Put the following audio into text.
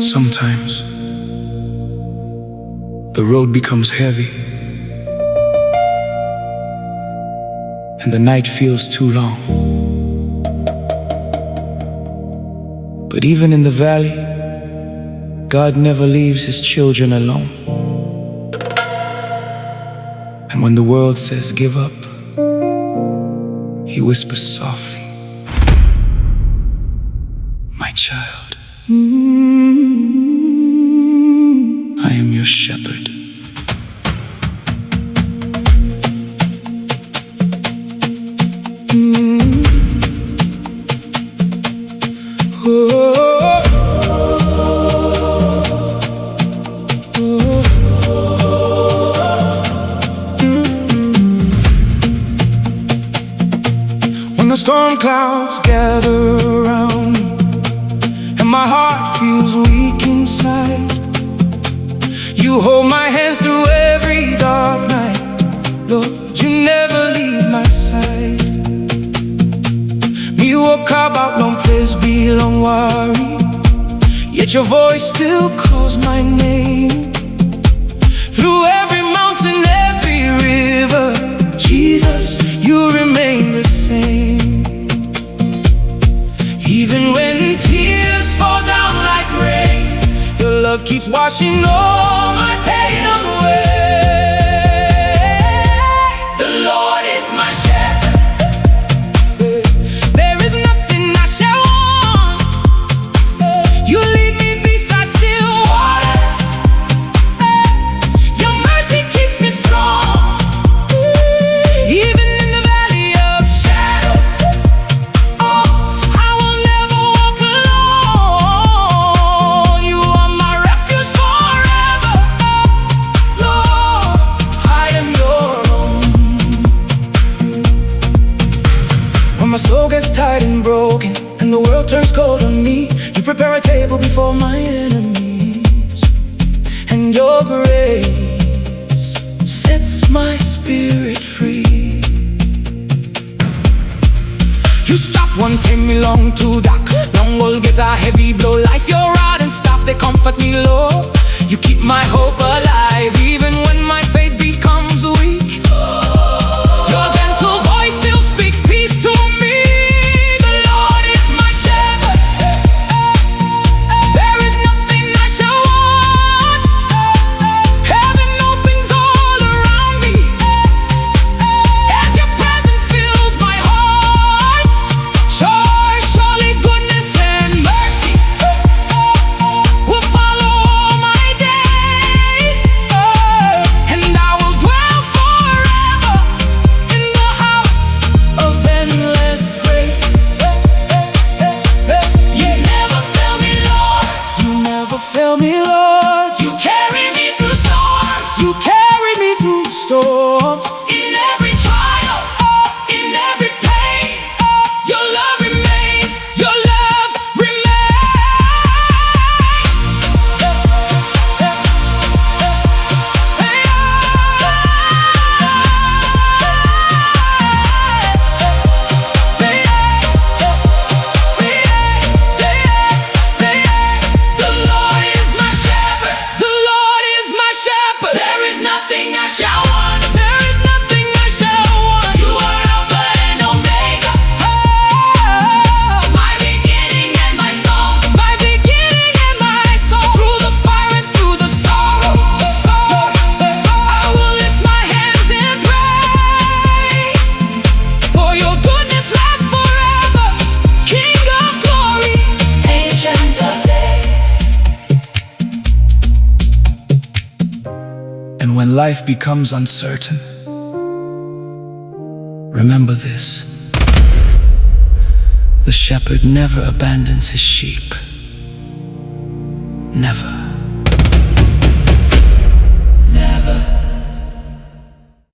Sometimes the road becomes heavy and the night feels too long. But even in the valley, God never leaves His children alone. And when the world says give up, He whispers softly, "My child, I am your shepherd." When the storm clouds gather around me and my heart feels weak inside, You hold my hands through every dark night. Lord, You never leave my side. Me walk about long place belong worry, yet Your voice still calls my name. Through every mountain, every river, Jesus, You remain the same. Even when tears fall down like rain, Your love keeps washing all my pain away. The Lord is my shepherd, there is nothing I shall want. You lead me beside still waters, Your mercy keeps me strong. Even in the valley of shadows, I will never walk alone. You are my refuge forever, Lord, I am Your own. When my soul gets tired and broken and the world turns cold on me, You prepare a table before my enemies, and Your grace sets my spirit free. You stop one time me long too dark, long will get a heavy blow. Life, Your rod and staff, they comfort me, Lord. You keep my hope alive even when my faith becomes weak. Your gentle voice still speaks peace to me. The Lord is my shepherd, there is nothing I shall want. Heaven opens all around me as Your presence fills my heart. Surely goodness and mercy will follow all my days, and I will dwell forever in the house of endless grace. You never fail me, Lord. You never fail me, Lord. You carry me through storms. You carry me through storms. In every trial, in every pain, Your love remains. Your love The Lord is my shepherd, the Lord is my shepherd. There is nothing I shall want, there is nothing I shall want. You are Alpha and Omega, my beginning and my song, my beginning and my song. Through the fire and through the sorrow, I will lift my hands in praise. For Your goodness lasts forever, King of glory, Ancient of days. And when life becomes uncertain, remember this: the shepherd never abandons his sheep. Never.